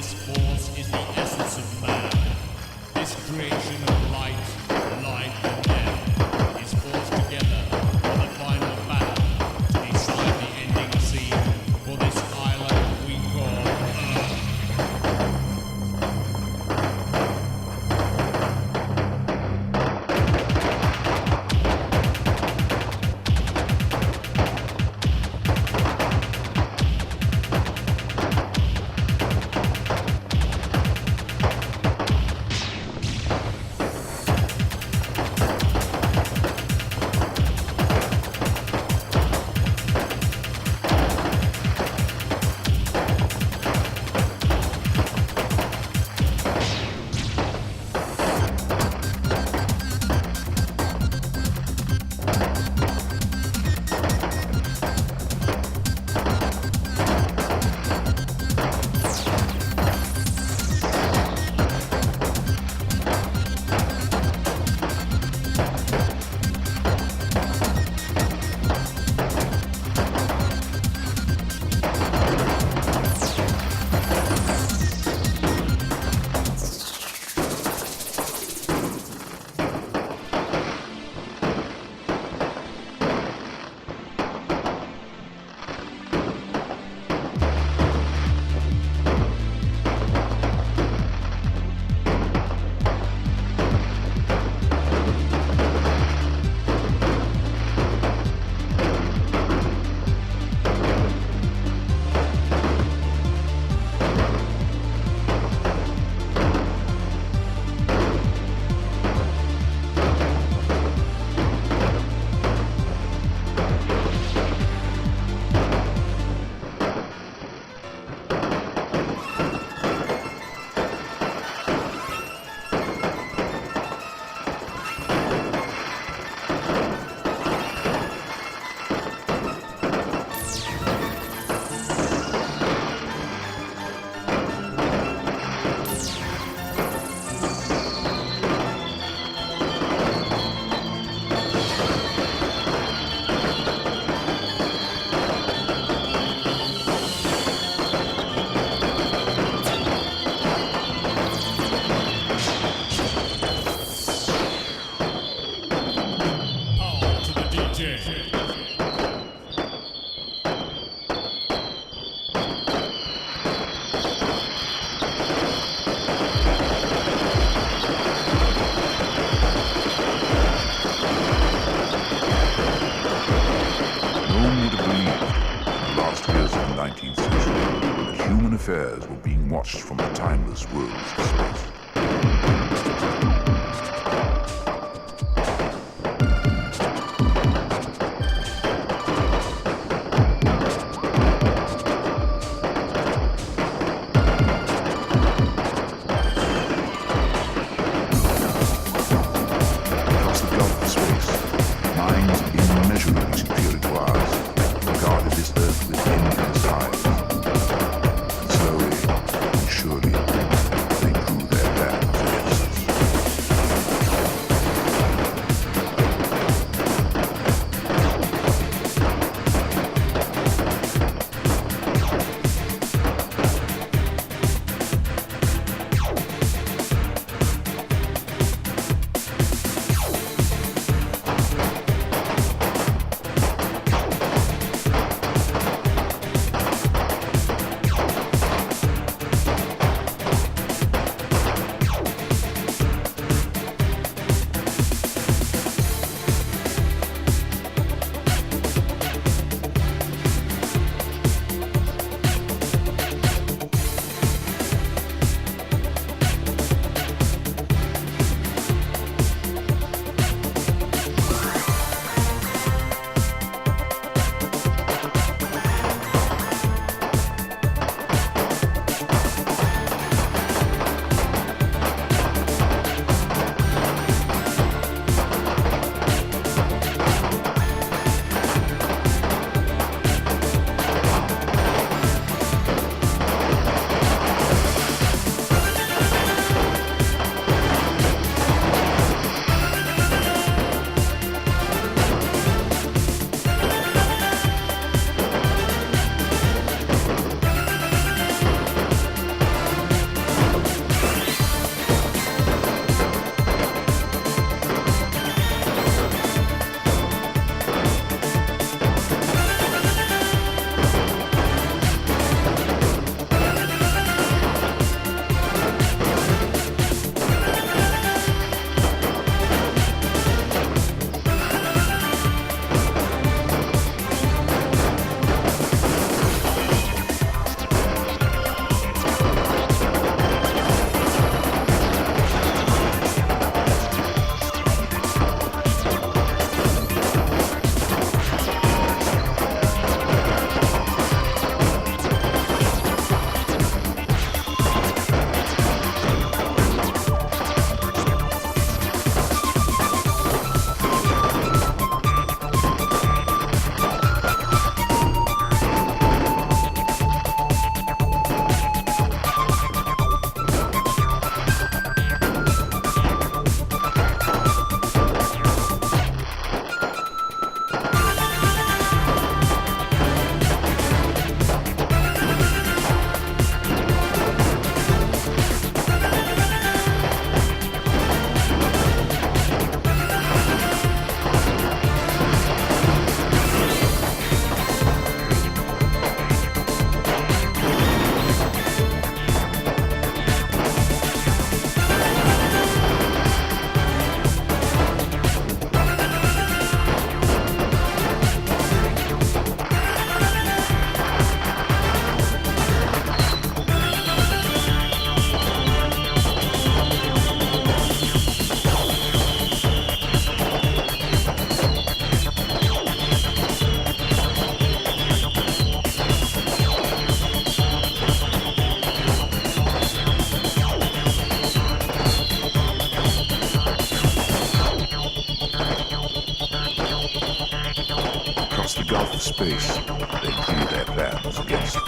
This force is the essence of man. This creation of light, life, and death is forced together for the final battle to decide the ending scene for this island we call Earth. Affairs were being watched from the timeless worlds of space. Across the gulf of space, minds immeasurably superior to ours regarded this Earth with envious eyes. Surely, they drew their bags against space, they crew their plans against us.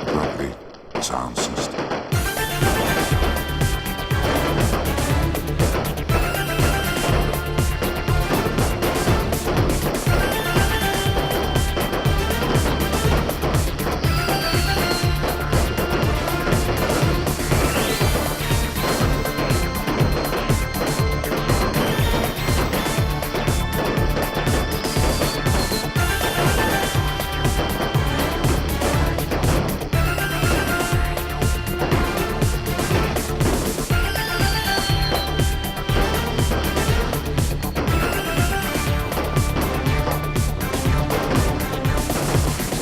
Abruptly, sound ceased.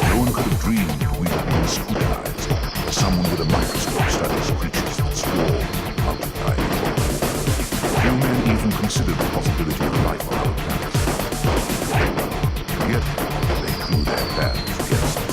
No one could have dreamed we would be scrutinized as someone with a microscope studies creatures that swarm and multiply. Few men even considered the possibility of life on other planets. Yet, they crew their plans against us.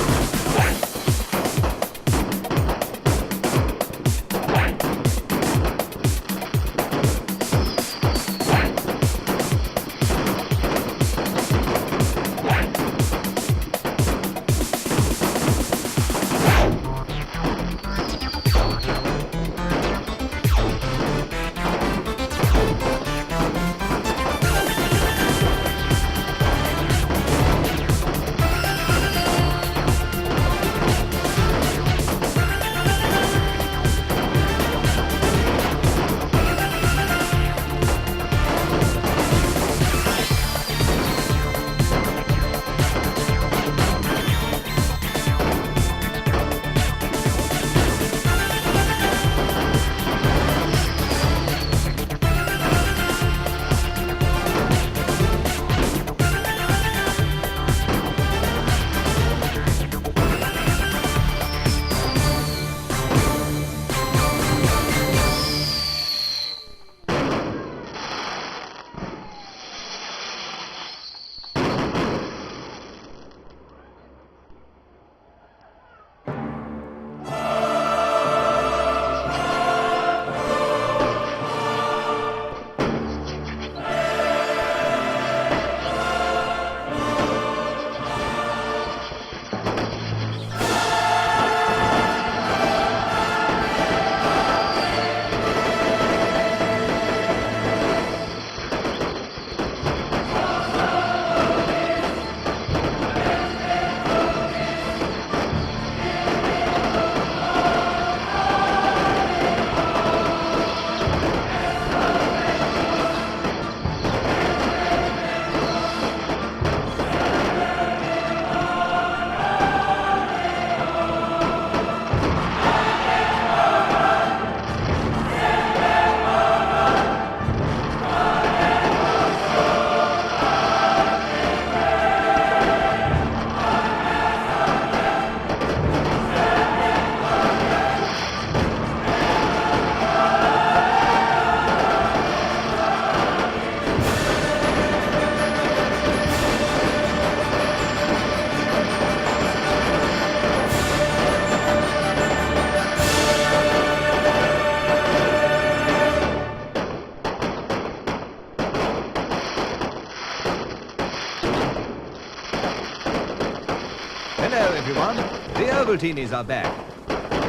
Hello, everyone. The Ovaltinis are back.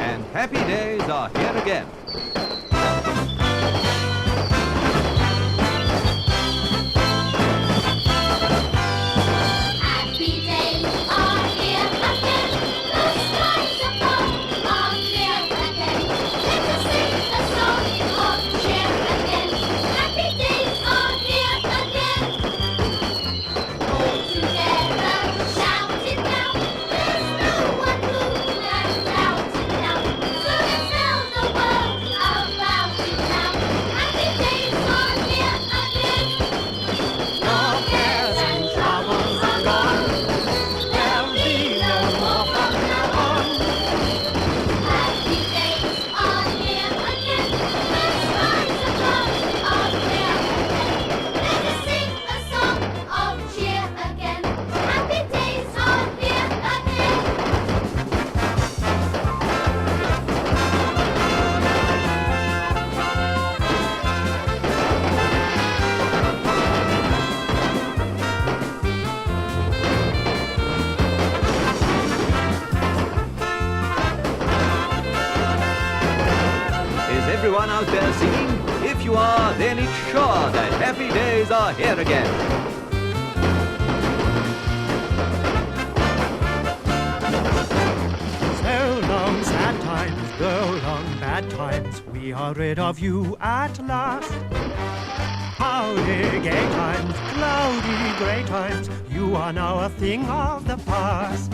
And happy days are here again. Happy days are here again. The skies above are clear again. Let us sing a song of cheer again. Happy days are here again. All together, shout it now. There's no one who can doubt it now. So let's tell the world there singing? If you are, then it's sure that happy days are here again. So long, sad times, go long, bad times. We are rid of you at last. Howdy, gay times, cloudy, grey times. You are now a thing of the past.